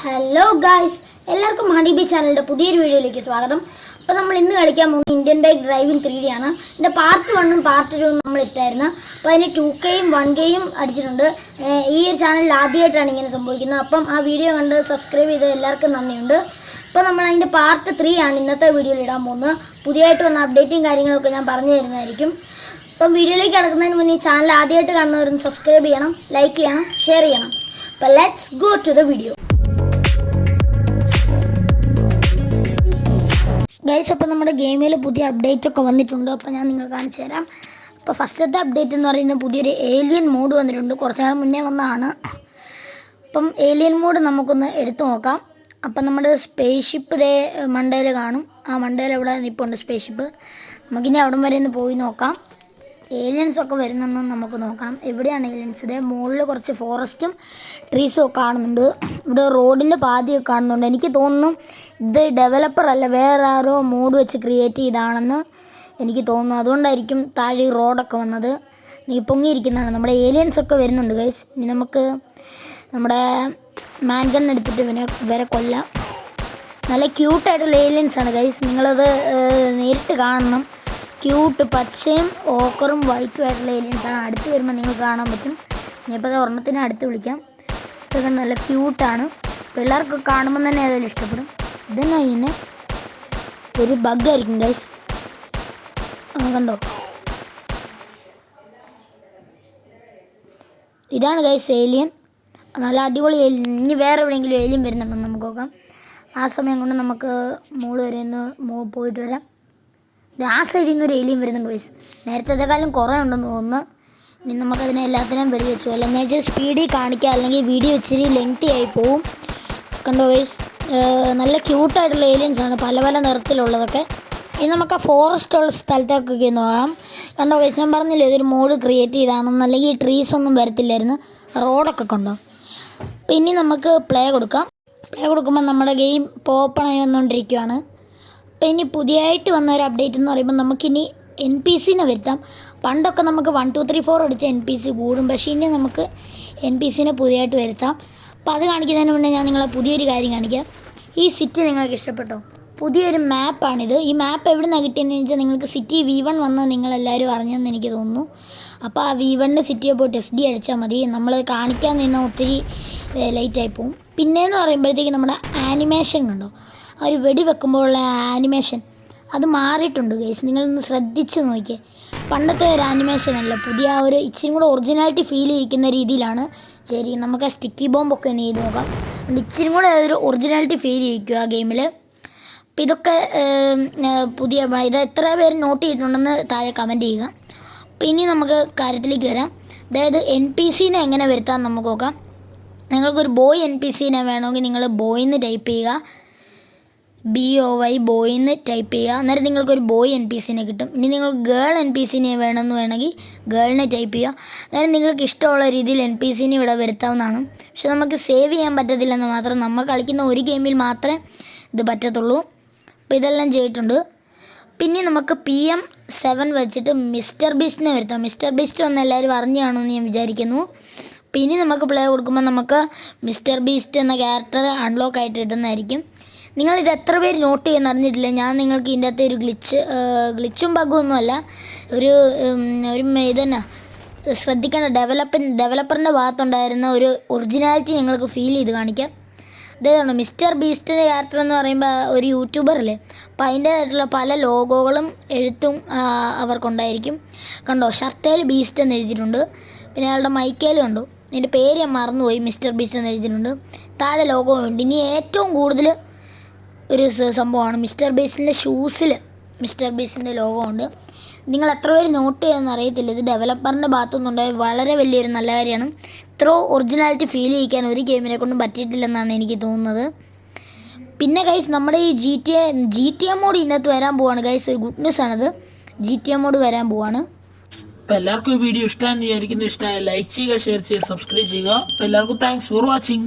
Hello guys, എല്ലാവർക്കും honeybee ചാനലിൻ്റെ പുതിയൊരു വീഡിയോയിലേക്ക് സ്വാഗതം. അപ്പോൾ നമ്മൾ ഇന്ന് കളിക്കാൻ പോകുന്നത് ഇന്ത്യൻ ബൈക്ക് ഡ്രൈവിംഗ് 3D ആണ്. ഇതിൻ്റെ പാർട്ട് 1ഉം പാർട്ട് 2ഉം നമ്മൾ ഇട്ടായിരുന്നു. അപ്പോൾ അതിന് 2Kയും 1Kയും അടിച്ചിട്ടുണ്ട്. ഈ ചാനലിൽ ആദ്യമായിട്ടാണ് ഇങ്ങനെ സംഭവിക്കുന്നത്. അപ്പം ആ വീഡിയോ കണ്ട് സബ്സ്ക്രൈബ് ചെയ്ത് എല്ലാവർക്കും നന്ദിയുണ്ട്. അപ്പോൾ നമ്മൾ അതിൻ്റെ പാർട്ട് 3 ആണ് ഇന്നത്തെ വീഡിയോയിൽ ഇടാൻ പോകുന്നത്. പുതിയതായിട്ട് വന്ന അപ്ഡേറ്റും കാര്യങ്ങളൊക്കെ ഞാൻ പറഞ്ഞു തരുന്നതായിരിക്കും. അപ്പം വീഡിയോയിലേക്ക് കിടക്കുന്നതിന് മുന്നേ ഈ ചാനൽ ആദ്യമായിട്ട് കാണുന്നവരും സബ്സ്ക്രൈബ് ചെയ്യണം, ലൈക്ക് ചെയ്യണം, ഷെയർ ചെയ്യണം. അപ്പോൾ let's go to the video. Guys, അപ്പോൾ നമ്മുടെ ഗെയിമിൽ പുതിയ അപ്ഡേറ്റ് ഒക്കെ വന്നിട്ടുണ്ട്. അപ്പോൾ ഞാൻ നിങ്ങൾ കാണിച്ചു തരാം. അപ്പോൾ ഫസ്റ്റത്തെ അപ്ഡേറ്റ് എന്ന് പറയുന്നത് പുതിയൊരു ഏലിയൻ മോഡ് വന്നിട്ടുണ്ട്. കുറച്ച് നാൾ മുന്നേ വന്നതാണ്. അപ്പം ഏലിയൻ മോഡ് നമുക്കൊന്ന് എടുത്തു നോക്കാം. അപ്പം നമ്മുടെ സ്പേസ് ഷിപ്പ് ഇതേ മണ്ടയിൽ കാണും. ആ മണ്ടയിൽ ഇവിടെ നിൽപ്പുണ്ട് സ്പേസ് ഷിപ്പ്. നമുക്കിനി അവിടം വരെ ഒന്ന് പോയി നോക്കാം. ഏലിയൻസ് ഒക്കെ വരുന്നുണ്ടോ നമുക്ക് നോക്കണം. എവിടെയാണ് ഏലിയൻസ്? ഇതേ മുകളിൽ കുറച്ച് ഫോറസ്റ്റും ട്രീസും ഒക്കെ കാണുന്നുണ്ട്. ഇവിടെ റോഡിൻ്റെ പാതിയൊക്കെ കാണുന്നുണ്ട്. എനിക്ക് തോന്നുന്നു ഇത് ഡെവലപ്പർ അല്ല, വേറെ ആരോ മോഡ് വെച്ച് ക്രിയേറ്റ് ചെയ്താണെന്ന് എനിക്ക് തോന്നുന്നു. അതുകൊണ്ടായിരിക്കും താഴെ റോഡൊക്കെ വന്നത്. നീ പൊങ്ങിയിരിക്കുന്നതാണ്. നമ്മുടെ ഏലിയൻസ് ഒക്കെ വരുന്നുണ്ട് ഗൈസ്. ഇനി നമുക്ക് നമ്മുടെ മാൻഗൺ എടുത്തിട്ട് വരെ കൊല്ലാം. നല്ല ക്യൂട്ടായിട്ടുള്ള ഏലിയൻസാണ് ഗൈസ്. നിങ്ങളത് നേരിട്ട് കാണണം. ക്യൂട്ട് പച്ചയും ഓക്കറും വൈറ്റും ആയിട്ടുള്ള ഏലിയൻസാണ്. അടുത്ത് വരുമ്പോൾ നിങ്ങൾക്ക് കാണാൻ പറ്റും. ഇനിയിപ്പോൾ അത് ഒരെണ്ണത്തിന് അടുത്ത് വിളിക്കാം. ഇതൊക്കെ നല്ല ക്യൂട്ടാണ്. പിള്ളേർക്ക് കാണുമ്പോൾ തന്നെ ഏതായാലും ഇഷ്ടപ്പെടും. ഇതന്നെ ചെയ്യുന്നത് ഒരു ബഗ്ഗായിരിക്കും ഗൈസ്. കണ്ടോ, ഇതാണ് ഗൈസ് ഏലിയൻ. നല്ല അടിപൊളി ഏലിയൻ. ഇനി വേറെ എവിടെയെങ്കിലും ഏലിയൻ വരുന്നുണ്ടോ നമുക്ക് നോക്കാം. ആ സമയം കൊണ്ട് നമുക്ക് മോള് വരെ ഒന്ന് പോയിട്ട് വരാം. ആ സൈഡിൽ നിന്ന് ഒരു ഏലിയൻ വരുന്നുണ്ട് ഗൈസ്. നേരത്തേക്കാളും കുറേ ഉണ്ടെന്ന് തോന്നുന്നു. ഇനി നമുക്കതിനെ എല്ലാത്തിനും വെടി വെച്ചു. അല്ലെങ്കിൽ സ്പീഡിൽ കാണിക്കുക, അല്ലെങ്കിൽ വീഡിയോ ഇച്ചിരി ലെങ്തി ആയി പോവും. കണ്ടോ ഗൈസ്, നല്ല ക്യൂട്ടായിട്ടുള്ള ഏലിയൻസാണ്, പല പല നിറത്തിലുള്ളതൊക്കെ. ഇനി നമുക്ക് ആ ഫോറസ്റ്റ് ഉള്ള സ്ഥലത്തേക്കൊക്കെ നോക്കാം. കണ്ടോ ഗൈസ്, ഞാൻ പറഞ്ഞില്ലേ ഇതൊരു മോഡ് ക്രിയേറ്റ് ചെയ്താണെന്ന്. അല്ലെങ്കിൽ ഈ ട്രീസ് ഒന്നും വരത്തില്ലായിരുന്നു, റോഡൊക്കെ കണ്ടോ. അപ്പം ഇനി നമുക്ക് പ്ലേ കൊടുക്കാം. പ്ലേ കൊടുക്കുമ്പോൾ നമ്മുടെ ഗെയിം ഓപ്പണായി വന്നുകൊണ്ടിരിക്കുകയാണ്. അപ്പോൾ ഇനി പുതിയതായിട്ട് വന്ന ഒരു അപ്ഡേറ്റ് എന്ന് പറയുമ്പോൾ നമുക്കിനി NPCനെ വരുത്താം. പണ്ടൊക്കെ നമുക്ക് 1 2 3 4 അടിച്ച NPC കൂടും. പക്ഷേ ഇനി നമുക്ക് NPCനെ പുതിയതായിട്ട് വരുത്താം. അപ്പോൾ അത് കാണിക്കുന്നതിന് മുന്നേ ഞാൻ നിങ്ങളെ പുതിയൊരു കാര്യം കാണിക്കാം. ഈ സിറ്റി നിങ്ങൾക്ക് ഇഷ്ടപ്പെട്ടോ? പുതിയൊരു മാപ്പാണിത്. ഈ മാപ്പ് എവിടെ നിന്നാണ് കിട്ടിയതെന്ന് വെച്ചാൽ നിങ്ങൾക്ക് സിറ്റി V1 വന്ന് നിങ്ങളെല്ലാവരും അറിഞ്ഞെന്ന് എനിക്ക് തോന്നുന്നു. അപ്പോൾ ആ V1 സിറ്റിയെ പോയിട്ട് SD അടിച്ചാൽ മതി. നമ്മൾ കാണിക്കാൻ നിന്നാൽ ഒത്തിരി ലേറ്റായി പോവും. പിന്നെയെന്ന് പറയുമ്പോഴത്തേക്ക് നമ്മുടെ ആനിമേഷൻ കണ്ടോ, ആ ഒരു വെടി വെക്കുമ്പോഴുള്ള ആനിമേഷൻ അത് മാറിയിട്ടുണ്ട് ഗൈസ്. നിങ്ങളൊന്ന് ശ്രദ്ധിച്ച് നോക്കിയേ. പണ്ടത്തെ ഒരു ആനിമേഷൻ അല്ല, പുതിയ ഒരു ഇച്ചിരി കൂടെ ഒറിജിനാലിറ്റി ഫീൽ ചെയ്യിക്കുന്ന രീതിയിലാണ്. ശരി, നമുക്ക് ആ സ്റ്റിക്കി ബോംബൊക്കെ ഒന്ന് ചെയ്ത് നോക്കാം. അതുകൊണ്ട് ഇച്ചിരി കൂടെ ഒരു ഒറിജിനാലിറ്റി ഫീൽ ചെയ്യിക്കുക ആ ഗെയിമിൽ. അപ്പോൾ ഇതൊക്കെ പുതിയ ഇത് എത്ര പേര് നോട്ട് ചെയ്തിട്ടുണ്ടെന്ന് താഴെ കമൻറ്റ് ചെയ്യുക. അപ്പോൾ ഇനി നമുക്ക് കാര്യത്തിലേക്ക് വരാം. അതായത് NPCനെ എങ്ങനെ വരുത്താൻ നമുക്ക് നോക്കാം. നിങ്ങൾക്കൊരു ബോയ് NPCനെ വേണമെങ്കിൽ നിങ്ങൾ ബോയിന്ന് ടൈപ്പ് ചെയ്യുക, BOY ബോയിന്ന് ടൈപ്പ് ചെയ്യുക. അന്നേരം നിങ്ങൾക്കൊരു ബോയ് NPCനെ കിട്ടും. ഇനി നിങ്ങൾ ഗേൾ NPCനെ വേണമെങ്കിൽ ഗേളിനെ ടൈപ്പ് ചെയ്യുക. അന്നേരം നിങ്ങൾക്ക് ഇഷ്ടമുള്ള രീതിയിൽ NPCനെ ഇവിടെ വരുത്താവുന്നതാണ്. പക്ഷെ നമുക്ക് സേവ് ചെയ്യാൻ പറ്റത്തില്ലെന്ന് മാത്രം. നമ്മൾ കളിക്കുന്ന ഒരു ഗെയിമിൽ മാത്രമേ ഇത് പറ്റത്തുള്ളൂ. അപ്പോൾ ഇതെല്ലാം ചെയ്തിട്ടുണ്ട്. പിന്നെ നമുക്ക് PM7 വെച്ചിട്ട് മിസ്റ്റർ ബീസ്റ്റിനെ വരുത്താം. മിസ്റ്റർ ബീസ്റ്റ് ഒന്ന് എല്ലാവരും അറിഞ്ഞു കാണുമെന്ന് ഞാൻ വിചാരിക്കുന്നു. പിന്നെ നമുക്ക് പ്ലേ കൊടുക്കുമ്പോൾ നമുക്ക് മിസ്റ്റർ ബീസ്റ്റ് എന്ന ക്യാരക്ടർ അൺലോക്ക് ആയിട്ട് കിട്ടുന്നതായിരിക്കും. നിങ്ങളിത് എത്ര പേര് നോട്ട് ചെയ്യുമെന്ന് അറിഞ്ഞിട്ടില്ല. ഞാൻ നിങ്ങൾക്ക് ഇതിൻ്റെ അകത്ത് ഒരു ഗ്ലിച്ചും ബഗ്ഗൊന്നുമല്ല, ഒരു ഇതന്നെ ശ്രദ്ധിക്കേണ്ട ഡെവലപ്പറിൻ്റെ ഭാഗത്തുണ്ടായിരുന്ന ഒരു ഒറിജിനാലിറ്റി ഞങ്ങൾക്ക് ഫീൽ ചെയ്ത് കാണിക്കാം. ഇതേതാണ് മിസ്റ്റർ ബീസ്റ്റിൻ്റെ ക്യാരക്ടർ എന്ന് പറയുമ്പോൾ ഒരു യൂട്യൂബർ അല്ലേ. അപ്പോൾ അതിൻ്റേതായിട്ടുള്ള പല ലോഗോകളും എഴുത്തും അവർക്കുണ്ടായിരിക്കും. കണ്ടോ, ഷർട്ടേൽ ബീസ്റ്റ് എന്ന് എഴുതിയിട്ടുണ്ട്. പിന്നെ അയാളുടെ മൈക്കേലും ഉണ്ടോ, ഇതിൻ്റെ പേര് ഞാൻ മറന്നുപോയി. മിസ്റ്റർ ബീസ്റ്റ് എന്ന് എഴുതിയിട്ടുണ്ട്. താഴെ ലോഗോ ഉണ്ട്. ഇനി ഏറ്റവും കൂടുതൽ ഒരു സംഭവമാണ് മിസ്റ്റർ ബീസ്റ്റിൻ്റെ ഷൂസിൽ മിസ്റ്റർ ബീസ്റ്റിൻ്റെ ലോഗോ ഉണ്ട്. നിങ്ങൾ എത്ര പേര് നോട്ട് ചെയ്യാമെന്ന് അറിയത്തില്ല. ഇത് ഡെവലപ്പറിൻ്റെ ഭാഗത്തുനിന്നുണ്ടായ വളരെ വലിയൊരു നല്ല കാര്യമാണ്. ഇത്ര ഒറിജിനാലിറ്റി ഫീൽ ചെയ്യിക്കാൻ ഒരു ഗെയിമിനെ കൊണ്ടും പറ്റിയിട്ടില്ലെന്നാണ് എനിക്ക് തോന്നുന്നത്. പിന്നെ ഗൈസ്, നമ്മുടെ ഈ GTA മോഡ് ഇതിനകത്ത് വരാൻ പോവാണ് ഗൈസ്. ഒരു ഗുഡ് ന്യൂസ് ആണത്. GTA മോഡ് വരാൻ പോവാണ്. അപ്പോൾ എല്ലാവർക്കും ഈ വീഡിയോ ഇഷ്ടമായെന്ന് വിചാരിക്കുന്നു. ഇഷ്ടമായ ലൈക്ക് ചെയ്യുക, ഷെയർ ചെയ്യുക, സബ്സ്ക്രൈബ് ചെയ്യുക. അപ്പോൾ എല്ലാവർക്കും താങ്ക്സ് ഫോർ വാച്ചിങ്.